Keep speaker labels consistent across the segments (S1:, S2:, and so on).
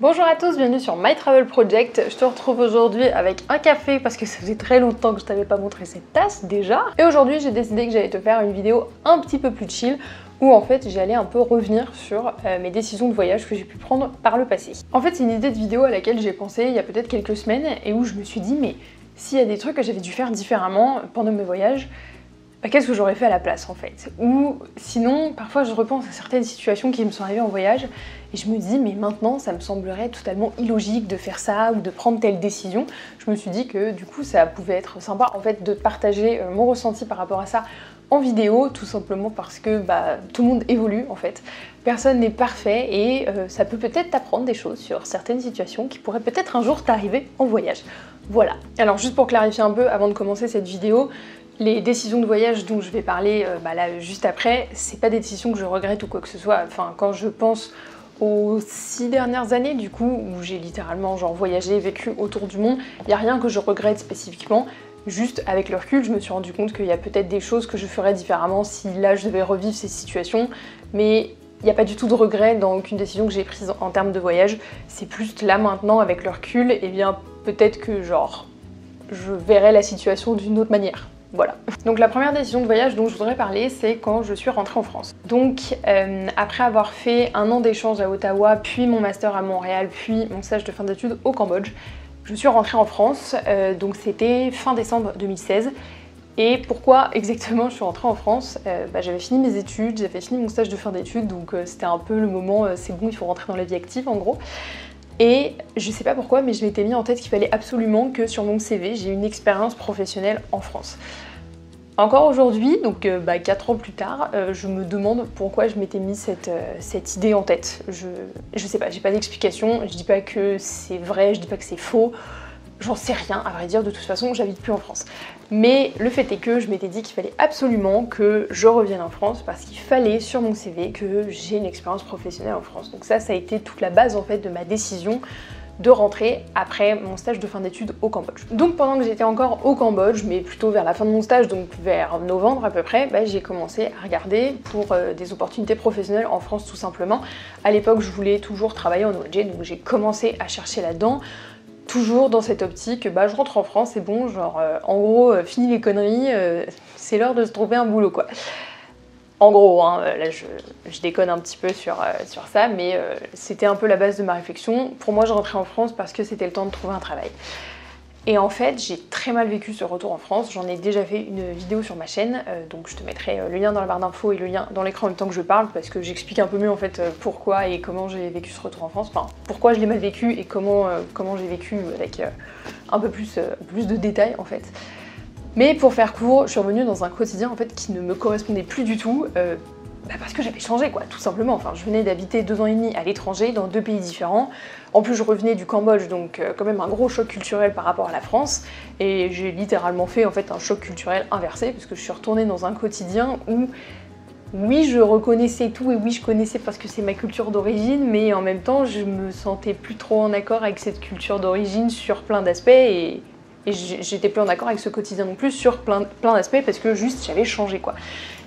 S1: Bonjour à tous, bienvenue sur My Travel Project. Je te retrouve aujourd'hui avec un café parce que ça faisait très longtemps que je t'avais pas montré cette tasse déjà. Et aujourd'hui j'ai décidé que j'allais te faire une vidéo un petit peu plus chill où en fait j'allais un peu revenir sur mes décisions de voyage que j'ai pu prendre par le passé. En fait c'est une idée de vidéo à laquelle j'ai pensé il y a peut-être quelques semaines et où je me suis dit mais s'il y a des trucs que j'avais dû faire différemment pendant mes voyages, qu'est-ce que j'aurais fait à la place en fait? Ou sinon, parfois je repense à certaines situations qui me sont arrivées en voyage et je me dis mais maintenant ça me semblerait totalement illogique de faire ça ou de prendre telle décision. Je me suis dit que du coup ça pouvait être sympa en fait de partager mon ressenti par rapport à ça en vidéo, tout simplement parce que tout le monde évolue en fait. Personne n'est parfait et ça peut peut-être t'apprendre des choses sur certaines situations qui pourraient peut-être un jour t'arriver en voyage. Voilà. Alors juste pour clarifier un peu avant de commencer cette vidéo, les décisions de voyage dont je vais parler là juste après, c'est pas des décisions que je regrette ou quoi que ce soit. Enfin, quand je pense aux 6 dernières années du coup, où j'ai littéralement genre voyagé, vécu autour du monde, il n'y a rien que je regrette spécifiquement. Juste avec le recul, je me suis rendu compte qu'il y a peut-être des choses que je ferais différemment si là je devais revivre ces situations, mais il n'y a pas du tout de regret dans aucune décision que j'ai prise en termes de voyage. C'est plus là maintenant avec le recul, et bien peut-être que genre je verrais la situation d'une autre manière. Voilà. Donc la première décision de voyage dont je voudrais parler, c'est quand je suis rentrée en France. Donc après avoir fait un an d'échange à Ottawa, puis mon master à Montréal, puis mon stage de fin d'études au Cambodge, je suis rentrée en France, donc c'était fin décembre 2016. Et pourquoi exactement je suis rentrée en France? J'avais fini mes études, j'avais fini mon stage de fin d'études, donc c'était un peu le moment, c'est bon, il faut rentrer dans la vie active en gros. Et je sais pas pourquoi, mais je m'étais mis en tête qu'il fallait absolument que sur mon CV, j'ai une expérience professionnelle en France. Encore aujourd'hui, donc 4 ans plus tard, je me demande pourquoi je m'étais mis cette idée en tête. Je sais pas, j'ai pas d'explication, je dis pas que c'est vrai, je dis pas que c'est faux, j'en sais rien, à vrai dire, de toute façon, j'habite plus en France. Mais le fait est que je m'étais dit qu'il fallait absolument que je revienne en France parce qu'il fallait sur mon CV que j'ai une expérience professionnelle en France. Donc ça a été toute la base en fait de ma décision de rentrer après mon stage de fin d'études au Cambodge. Donc pendant que j'étais encore au Cambodge, mais plutôt vers la fin de mon stage, donc vers novembre à peu près, j'ai commencé à regarder pour des opportunités professionnelles en France tout simplement. À l'époque, je voulais toujours travailler en ONG, donc j'ai commencé à chercher là-dedans. Toujours dans cette optique, je rentre en France, c'est bon, genre en gros, fini les conneries, c'est l'heure de se trouver un boulot quoi. En gros, hein, là je déconne un petit peu sur ça, mais c'était un peu la base de ma réflexion. Pour moi, je rentrais en France parce que c'était le temps de trouver un travail. Et en fait, j'ai très mal vécu ce retour en France. J'en ai déjà fait une vidéo sur ma chaîne, donc je te mettrai le lien dans la barre d'infos et le lien dans l'écran en même temps que je parle, parce que j'explique un peu mieux en fait pourquoi et comment j'ai vécu ce retour en France. Enfin, pourquoi je l'ai mal vécu et comment j'ai vécu avec un peu plus de détails en fait. Mais pour faire court, je suis revenue dans un quotidien en fait qui ne me correspondait plus du tout. Parce que j'avais changé quoi, tout simplement. Enfin, je venais d'habiter 2 ans et demi à l'étranger, dans 2 pays différents. En plus, je revenais du Cambodge, donc quand même un gros choc culturel par rapport à la France. Et j'ai littéralement fait en fait un choc culturel inversé, parce que je suis retournée dans un quotidien où, oui, je reconnaissais tout et oui, je connaissais parce que c'est ma culture d'origine, mais en même temps, je me sentais plus trop en accord avec cette culture d'origine sur plein d'aspects et j'étais plus en accord avec ce quotidien non plus sur plein d'aspects parce que juste j'avais changé quoi.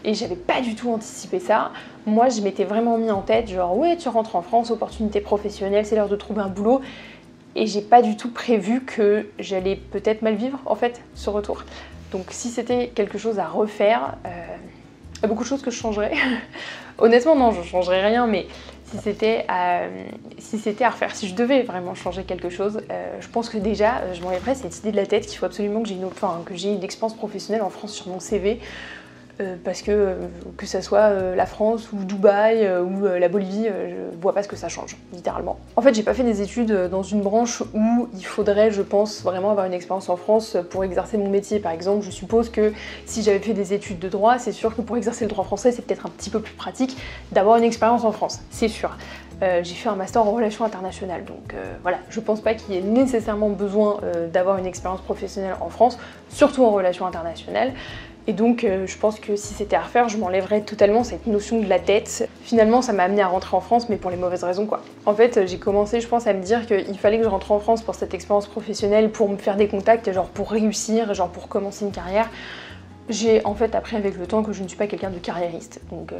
S1: Et j'avais pas du tout anticipé ça. Moi je m'étais vraiment mis en tête genre ouais tu rentres en France, opportunité professionnelle, c'est l'heure de trouver un boulot. Et j'ai pas du tout prévu que j'allais peut-être mal vivre en fait ce retour. Donc si c'était quelque chose à refaire, il y a beaucoup de choses que je changerais. Honnêtement non, je changerais rien, mais si c'était à refaire, si je devais vraiment changer quelque chose, je pense que déjà je m'enlèverais cette idée de la tête qu'il faut absolument que j'ai une expérience professionnelle en France sur mon CV. Parce que ça soit la France ou Dubaï ou la Bolivie, je vois pas ce que ça change, littéralement. En fait, j'ai pas fait des études dans une branche où il faudrait, je pense, vraiment avoir une expérience en France pour exercer mon métier. Par exemple, je suppose que si j'avais fait des études de droit, c'est sûr que pour exercer le droit français, c'est peut-être un petit peu plus pratique d'avoir une expérience en France, c'est sûr. J'ai fait un master en relations internationales, donc voilà, je pense pas qu'il y ait nécessairement besoin d'avoir une expérience professionnelle en France, surtout en relations internationales. Et donc je pense que si c'était à refaire, je m'enlèverais totalement cette notion de la tête. Finalement ça m'a amené à rentrer en France, mais pour les mauvaises raisons quoi. En fait j'ai commencé je pense à me dire qu'il fallait que je rentre en France pour cette expérience professionnelle, pour me faire des contacts, genre pour réussir, genre pour commencer une carrière. J'ai en fait appris avec le temps que je ne suis pas quelqu'un de carriériste, donc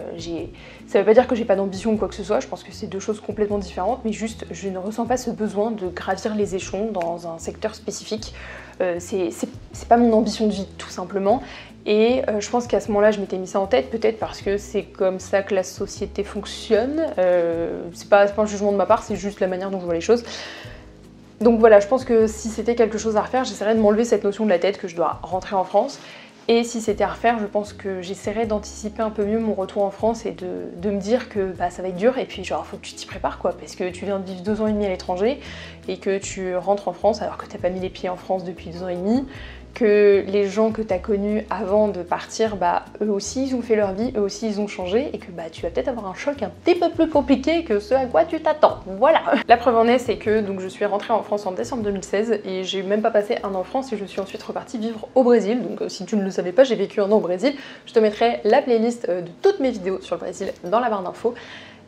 S1: ça veut pas dire que j'ai pas d'ambition ou quoi que ce soit, je pense que c'est deux choses complètement différentes, mais juste je ne ressens pas ce besoin de gravir les échelons dans un secteur spécifique. C'est pas mon ambition de vie tout simplement, et je pense qu'à ce moment-là je m'étais mis ça en tête, peut-être parce que c'est comme ça que la société fonctionne, c'est pas un jugement de ma part, c'est juste la manière dont je vois les choses. Donc voilà, je pense que si c'était quelque chose à refaire, j'essaierais de m'enlever cette notion de la tête que je dois rentrer en France. Et si c'était à refaire, je pense que j'essaierais d'anticiper un peu mieux mon retour en France et de me dire que bah, ça va être dur et puis genre faut que tu t'y prépares quoi, parce que tu viens de vivre 2 ans et demi à l'étranger et que tu rentres en France alors que t'as pas mis les pieds en France depuis 2 ans et demi, que les gens que t'as connus avant de partir, bah eux aussi ils ont fait leur vie, eux aussi ils ont changé et que bah tu vas peut-être avoir un choc un petit peu plus compliqué que ce à quoi tu t'attends. Voilà. La preuve en est, c'est que donc je suis rentrée en France en décembre 2016 et j'ai même pas passé 1 an en France et je suis ensuite repartie vivre au Brésil. Donc si tu ne le savais pas, j'ai vécu 1 an au Brésil. Je te mettrai la playlist de toutes mes vidéos sur le Brésil dans la barre d'infos.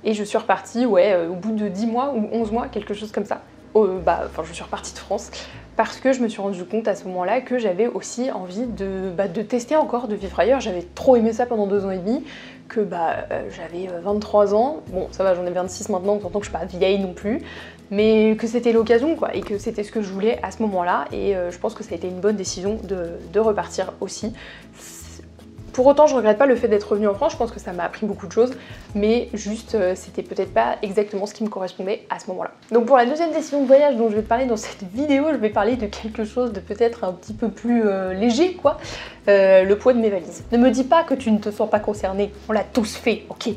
S1: Et je suis repartie, ouais, au bout de 10 mois ou 11 mois, quelque chose comme ça. Je suis repartie de France parce que je me suis rendu compte à ce moment-là que j'avais aussi envie de tester encore, de vivre ailleurs. J'avais trop aimé ça pendant 2 ans et demi, que j'avais 23 ans, bon ça va j'en ai 26 maintenant, on s'entend que je suis pas vieille non plus, mais que c'était l'occasion quoi, et que c'était ce que je voulais à ce moment-là, et je pense que ça a été une bonne décision de repartir aussi. Pour autant, je regrette pas le fait d'être revenue en France, je pense que ça m'a appris beaucoup de choses, mais juste, c'était peut-être pas exactement ce qui me correspondait à ce moment-là. Donc pour la deuxième décision de voyage dont je vais te parler dans cette vidéo, je vais parler de quelque chose de peut-être un petit peu plus léger, quoi. Le poids de mes valises. Ne me dis pas que tu ne te sens pas concernée, on l'a tous fait, ok?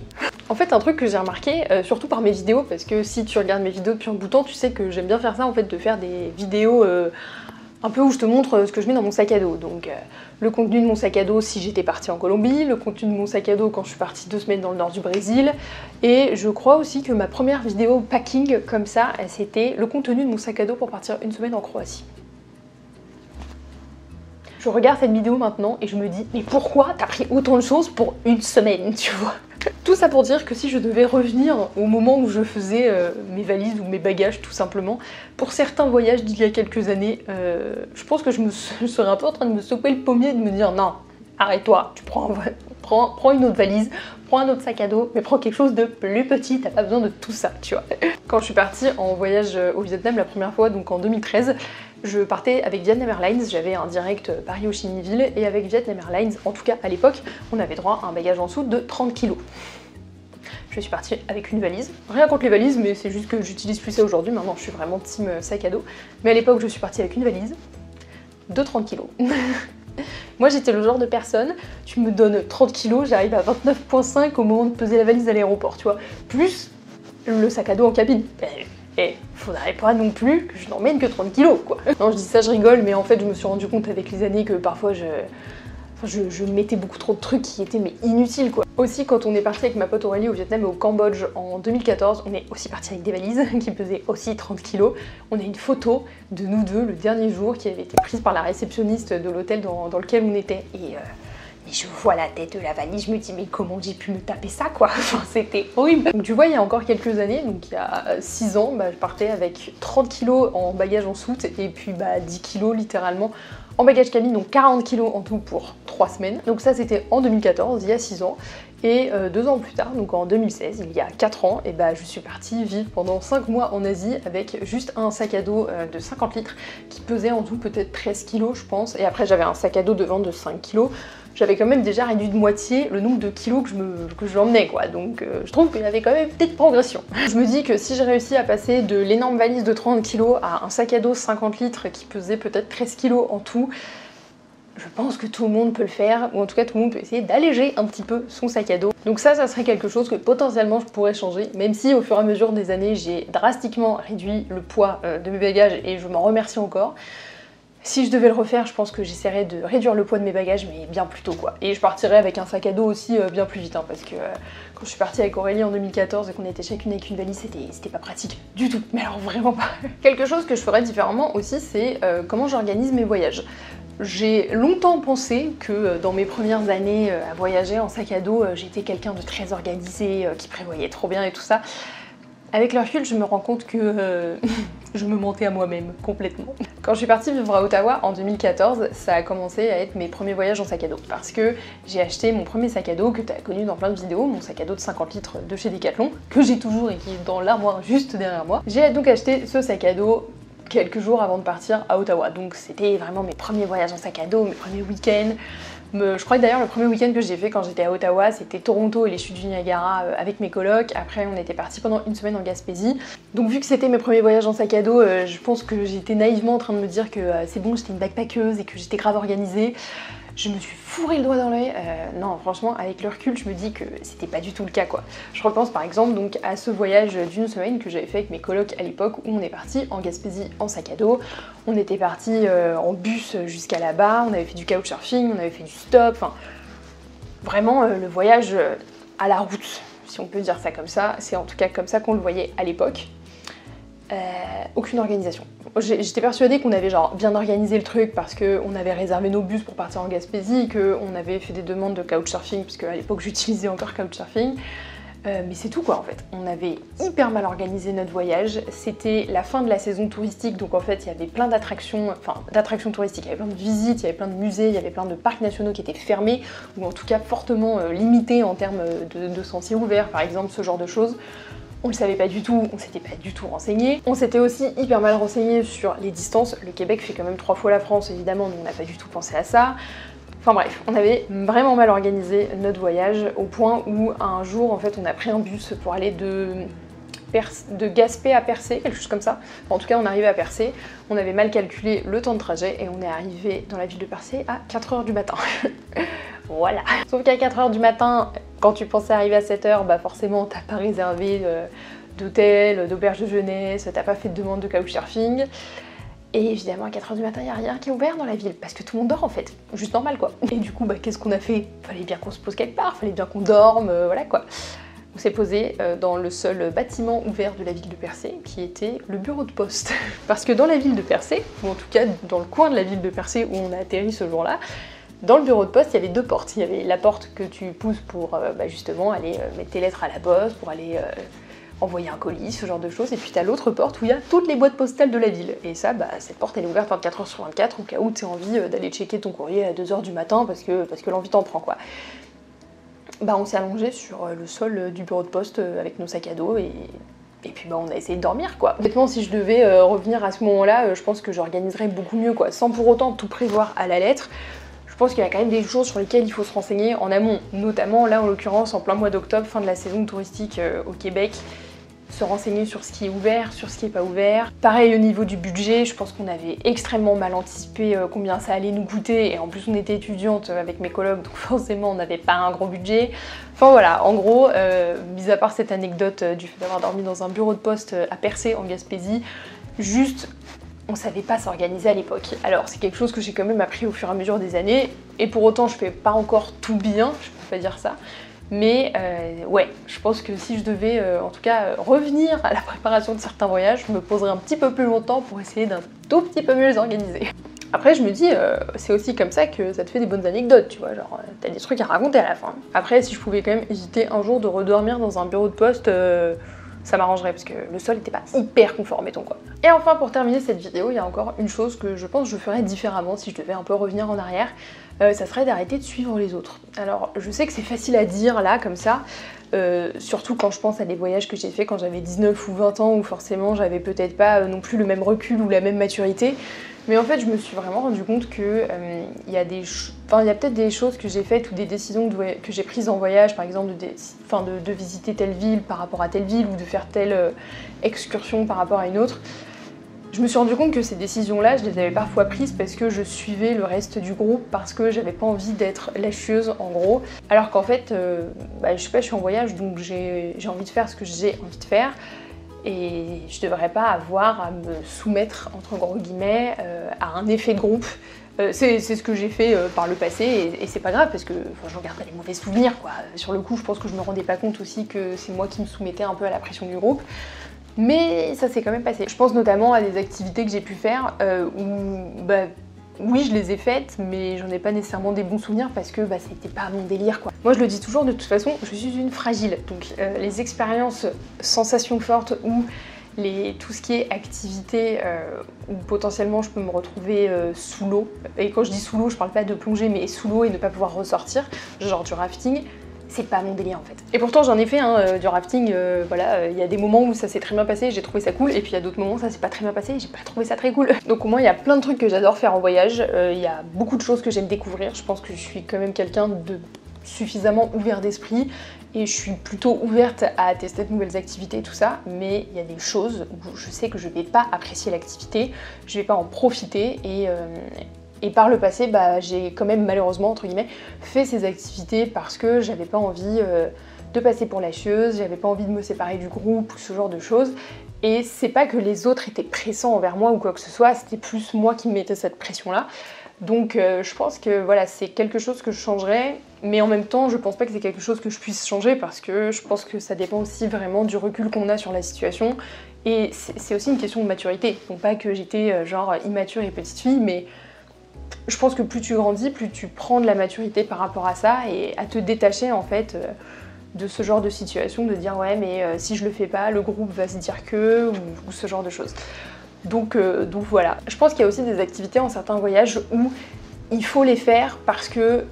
S1: En fait, un truc que j'ai remarqué, surtout par mes vidéos, parce que si tu regardes mes vidéos depuis un bout de temps, tu sais que j'aime bien faire ça, en fait, de faire des vidéos un peu où je te montre ce que je mets dans mon sac à dos. Donc le contenu de mon sac à dos si j'étais partie en Colombie, le contenu de mon sac à dos quand je suis partie 2 semaines dans le nord du Brésil, et je crois aussi que ma première vidéo packing comme ça, c'était le contenu de mon sac à dos pour partir 1 semaine en Croatie. Je regarde cette vidéo maintenant et je me dis, mais pourquoi t'as pris autant de choses pour 1 semaine, tu vois? Tout ça pour dire que si je devais revenir au moment où je faisais mes valises ou mes bagages tout simplement, pour certains voyages d'il y a quelques années, je pense que je serais un peu en train de me secouer le pommier et de me dire non, arrête-toi, tu prends une autre valise, prends un autre sac à dos, mais prends quelque chose de plus petit, t'as pas besoin de tout ça, tu vois. Quand je suis partie en voyage au Vietnam la première fois, donc en 2013, je partais avec Vietnam Airlines, j'avais un direct Paris-Ho Chi Minh Ville, et avec Vietnam Airlines, en tout cas à l'époque, on avait droit à un bagage en dessous de 30 kg. Je suis partie avec une valise, rien contre les valises, mais c'est juste que j'utilise plus ça aujourd'hui, maintenant je suis vraiment team sac à dos. Mais à l'époque, je suis partie avec une valise de 30 kg. Moi j'étais le genre de personne, tu me donnes 30 kg, j'arrive à 29,5 au moment de peser la valise à l'aéroport, tu vois, plus le sac à dos en cabine. Et faudrait pas non plus que je n'emmène que 30 kilos quoi. Non, je dis ça, je rigole, mais en fait je me suis rendu compte avec les années que parfois je mettais beaucoup trop de trucs qui étaient mais inutiles quoi. Aussi quand on est parti avec ma pote Aurélie au Vietnam et au Cambodge en 2014, on est aussi parti avec des valises qui pesaient aussi 30 kilos. On a une photo de nous deux le dernier jour qui avait été prise par la réceptionniste de l'hôtel dans lequel on était, et je vois la tête de la valise, je me dis mais comment j'ai pu me taper ça quoi, enfin c'était horrible. Donc tu vois, il y a encore quelques années, donc il y a 6 ans, je partais avec 30 kilos en bagage en soute et puis 10 kilos littéralement en bagage cabine, donc 40 kilos en tout pour 3 semaines. Donc ça c'était en 2014, il y a 6 ans. Et 2 ans plus tard, donc en 2016, il y a 4 ans, et je suis partie vivre pendant 5 mois en Asie avec juste un sac à dos de 50 litres qui pesait en tout peut-être 13 kilos je pense, et après j'avais un sac à dos devant de 5 kilos. J'avais quand même déjà réduit de moitié le nombre de kilos que j'emmenais quoi, donc je trouve qu'il y avait quand même une petite progression. Je me dis que si j'ai réussi à passer de l'énorme valise de 30 kilos à un sac à dos 50 litres qui pesait peut-être 13 kilos en tout, je pense que tout le monde peut le faire, ou en tout cas tout le monde peut essayer d'alléger un petit peu son sac à dos. Donc ça serait quelque chose que potentiellement je pourrais changer, même si au fur et à mesure des années j'ai drastiquement réduit le poids de mes bagages et je m'en remercie encore. Si je devais le refaire, je pense que j'essaierais de réduire le poids de mes bagages, mais bien plus tôt quoi. Et je partirais avec un sac à dos aussi bien plus vite, hein, parce que quand je suis partie avec Aurélie en 2014 et qu'on était chacune avec une valise, c'était pas pratique du tout, mais alors vraiment pas. Quelque chose que je ferais différemment aussi, c'est comment j'organise mes voyages. J'ai longtemps pensé que dans mes premières années à voyager en sac à dos, j'étais quelqu'un de très organisé, qui prévoyait trop bien et tout ça. Avec le recul, je me rends compte que je me mentais à moi-même complètement. Quand je suis partie vivre à Ottawa en 2014, ça a commencé à être mes premiers voyages en sac à dos parce que j'ai acheté mon premier sac à dos que tu as connu dans plein de vidéos, mon sac à dos de 50 litres de chez Decathlon, que j'ai toujours et qui est dans l'armoire juste derrière moi. J'ai donc acheté ce sac à dos quelques jours avant de partir à Ottawa, donc c'était vraiment mes premiers voyages en sac à dos, mes premiers week-ends. Je crois que d'ailleurs le premier week-end que j'ai fait quand j'étais à Ottawa, c'était Toronto et les chutes du Niagara avec mes colocs. Après on était partis pendant une semaine en Gaspésie. Donc vu que c'était mes premiers voyages en sac à dos, je pense que j'étais naïvement en train de me dire que c'est bon, j'étais une backpackeuse et que j'étais grave organisée. Je me suis fourré le doigt dans l'œil. Non, franchement, avec le recul, je me dis que c'était pas du tout le cas, quoi. Je repense par exemple donc à ce voyage d'une semaine que j'avais fait avec mes colocs à l'époque où on est parti en Gaspésie en sac à dos. On était parti en bus jusqu'à là-bas, on avait fait du couchsurfing, on avait fait du stop, enfin vraiment le voyage à la route, si on peut dire ça comme ça. C'est en tout cas comme ça qu'on le voyait à l'époque. Aucune organisation. J'étais persuadée qu'on avait genre bien organisé le truc parce qu'on avait réservé nos bus pour partir en Gaspésie, qu'on avait fait des demandes de couchsurfing, puisque à l'époque j'utilisais encore couchsurfing. Mais c'est tout quoi en fait. On avait hyper mal organisé notre voyage, c'était la fin de la saison touristique, donc en fait il y avait plein d'attractions, touristiques, il y avait plein de visites, il y avait plein de musées, il y avait plein de parcs nationaux qui étaient fermés, ou en tout cas fortement limités en termes de sentiers ouverts par exemple, ce genre de choses. On le savait pas du tout, on s'était pas du tout renseigné. On s'était aussi hyper mal renseigné sur les distances. Le Québec fait quand même 3 fois la France évidemment, donc on n'a pas du tout pensé à ça. Enfin bref, on avait vraiment mal organisé notre voyage au point où un jour en fait on a pris un bus pour aller de Gaspé à Percé, quelque chose comme ça. Enfin, en tout cas on arrivait à Percé, on avait mal calculé le temps de trajet et on est arrivé dans la ville de Percé à 4 h du matin. Voilà. Sauf qu'à 4 h du matin, quand tu pensais arriver à 7 h, bah forcément t'as pas réservé d'hôtel, d'auberge de jeunesse, t'as pas fait de demande de couchsurfing. Et évidemment à 4 h du matin, il n'y a rien qui est ouvert dans la ville, parce que tout le monde dort en fait, juste normal quoi. Et du coup, bah qu'est-ce qu'on a fait? Fallait bien qu'on se pose quelque part, fallait bien qu'on dorme, voilà quoi. On s'est posé dans le seul bâtiment ouvert de la ville de Percé, qui était le bureau de poste. Parce que dans la ville de Percé, ou en tout cas dans le coin de la ville de Percé où on a atterri ce jour-là, dans le bureau de poste, il y avait 2 portes. Il y avait la porte que tu pousses pour justement aller mettre tes lettres à la poste, pour aller envoyer un colis, ce genre de choses. Et puis t'as l'autre porte où il y a toutes les boîtes postales de la ville. Et ça, cette porte elle est ouverte 24 h sur 24 au cas où tu as envie d'aller checker ton courrier à 2 h du matin parce que l'envie t'en prend quoi. On s'est allongé sur le sol du bureau de poste avec nos sacs à dos et puis on a essayé de dormir quoi. Honnêtement, si je devais revenir à ce moment-là, je pense que j'organiserais beaucoup mieux quoi, sans pour autant tout prévoir à la lettre. Je pense qu'il y a quand même des choses sur lesquelles il faut se renseigner en amont, notamment là en l'occurrence en plein mois d'octobre, fin de la saison touristique au Québec. Se renseigner sur ce qui est ouvert, sur ce qui est pas ouvert. Pareil au niveau du budget, je pense qu'on avait extrêmement mal anticipé combien ça allait nous coûter et en plus on était étudiante avec mes colocs donc forcément on n'avait pas un gros budget. Enfin voilà, en gros, mis à part cette anecdote du fait d'avoir dormi dans un bureau de poste à Percé en Gaspésie, juste on savait pas s'organiser à l'époque. Alors c'est quelque chose que j'ai quand même appris au fur et à mesure des années et pour autant je fais pas encore tout bien, je peux pas dire ça. Mais ouais, je pense que si je devais en tout cas revenir à la préparation de certains voyages, je me poserais un petit peu plus longtemps pour essayer d'un tout petit peu mieux les organiser. Après je me dis, c'est aussi comme ça que ça te fait des bonnes anecdotes, tu vois, genre t'as des trucs à raconter à la fin. Après si je pouvais quand même éviter un jour de redormir dans un bureau de poste, ça m'arrangerait parce que le sol n'était pas hyper confort, mettons quoi. Et enfin pour terminer cette vidéo, il y a encore une chose que je pense que je ferais différemment si je devais un peu revenir en arrière. Ça serait d'arrêter de suivre les autres. Alors je sais que c'est facile à dire là comme ça, surtout quand je pense à des voyages que j'ai fait quand j'avais 19 ou 20 ans où forcément j'avais peut-être pas non plus le même recul ou la même maturité. Mais en fait je me suis vraiment rendu compte que il y a peut-être des choses que j'ai faites ou des décisions que j'ai prises en voyage, par exemple de visiter telle ville par rapport à telle ville ou de faire telle excursion par rapport à une autre. Je me suis rendu compte que ces décisions-là, je les avais parfois prises parce que je suivais le reste du groupe, parce que j'avais pas envie d'être lâcheuse en gros. Alors qu'en fait, je sais pas, je suis en voyage donc j'ai envie de faire ce que j'ai envie de faire. Et je devrais pas avoir à me soumettre, entre gros guillemets, à un effet de groupe. C'est ce que j'ai fait par le passé et c'est pas grave parce que j'en garde pas des mauvais souvenirs quoi. Sur le coup, je pense que je me rendais pas compte aussi que c'est moi qui me soumettais un peu à la pression du groupe. Mais ça s'est quand même passé. Je pense notamment à des activités que j'ai pu faire où oui, je les ai faites, mais j'en ai pas nécessairement des bons souvenirs parce que c'était pas mon délire quoi. Moi je le dis toujours, de toute façon, je suis une fragile, donc les expériences sensations fortes ou tout ce qui est activité où potentiellement je peux me retrouver sous l'eau, et quand je dis sous l'eau, je parle pas de plonger, mais sous l'eau et ne pas pouvoir ressortir, genre du rafting, c'est pas mon délire en fait. Et pourtant j'en ai fait du rafting, voilà, il y a des moments où ça s'est très bien passé, j'ai trouvé ça cool, et puis il y a d'autres moments où ça s'est pas très bien passé, j'ai pas trouvé ça très cool. Donc au moins il y a plein de trucs que j'adore faire en voyage, il y a beaucoup de choses que j'aime découvrir, je pense que je suis quand même quelqu'un de suffisamment ouvert d'esprit, et je suis plutôt ouverte à tester de nouvelles activités et tout ça, mais il y a des choses où je sais que je vais pas apprécier l'activité, je vais pas en profiter, et par le passé, j'ai quand même malheureusement, entre guillemets, fait ces activités parce que j'avais pas envie de passer pour la chieuse, j'avais pas envie de me séparer du groupe ou ce genre de choses. Et c'est pas que les autres étaient pressants envers moi ou quoi que ce soit, c'était plus moi qui me mettais cette pression-là. Donc je pense que voilà, c'est quelque chose que je changerais, mais en même temps, je pense pas que c'est quelque chose que je puisse changer parce que je pense que ça dépend aussi vraiment du recul qu'on a sur la situation. Et c'est aussi une question de maturité. Donc pas que j'étais genre immature et petite fille, mais je pense que plus tu grandis, plus tu prends de la maturité par rapport à ça et à te détacher en fait de ce genre de situation, de dire ouais mais si je le fais pas, le groupe va se dire que, ou ce genre de choses. Donc voilà. Je pense qu'il y a aussi des activités en certains voyages où il faut les faire parce que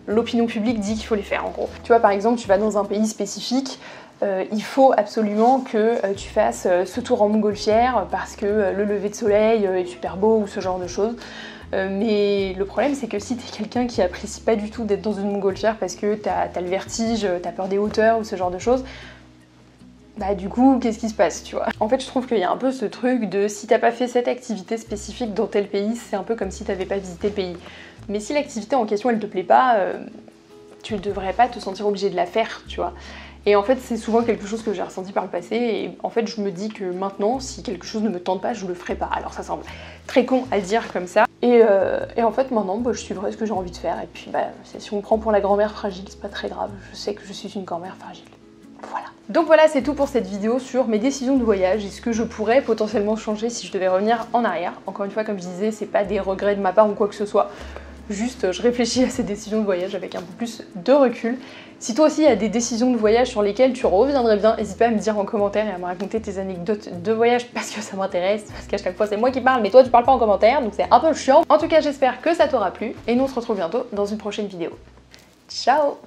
S1: l'opinion publique dit qu'il faut les faire en gros. Tu vois par exemple, tu vas dans un pays spécifique, il faut absolument que tu fasses ce tour en montgolfière parce que le lever de soleil est super beau ou ce genre de choses. Mais le problème c'est que si t'es quelqu'un qui apprécie pas du tout d'être dans une montgolfière parce que t'as le vertige, t'as peur des hauteurs ou ce genre de choses, du coup qu'est-ce qui se passe, tu vois? En fait je trouve qu'il y a un peu ce truc de si t'as pas fait cette activité spécifique dans tel pays, c'est un peu comme si t'avais pas visité le pays. Mais si l'activité en question elle te plaît pas, tu ne devrais pas te sentir obligé de la faire, tu vois. Et en fait c'est souvent quelque chose que j'ai ressenti par le passé, et en fait je me dis que maintenant si quelque chose ne me tente pas, je le ferai pas. Alors ça semble très con à le dire comme ça, et en fait maintenant je suivrai ce que j'ai envie de faire, et puis si on me prend pour la grand-mère fragile, c'est pas très grave, je sais que je suis une grand-mère fragile. Voilà. Donc voilà, c'est tout pour cette vidéo sur mes décisions de voyage et ce que je pourrais potentiellement changer si je devais revenir en arrière. Encore une fois, comme je disais, c'est pas des regrets de ma part ou quoi que ce soit. Juste, je réfléchis à ces décisions de voyage avec un peu plus de recul. Si toi aussi il y a des décisions de voyage sur lesquelles tu reviendrais bien, n'hésite pas à me dire en commentaire et à me raconter tes anecdotes de voyage parce que ça m'intéresse, parce qu'à chaque fois c'est moi qui parle mais toi tu parles pas en commentaire, donc c'est un peu chiant. En tout cas j'espère que ça t'aura plu et nous on se retrouve bientôt dans une prochaine vidéo. Ciao!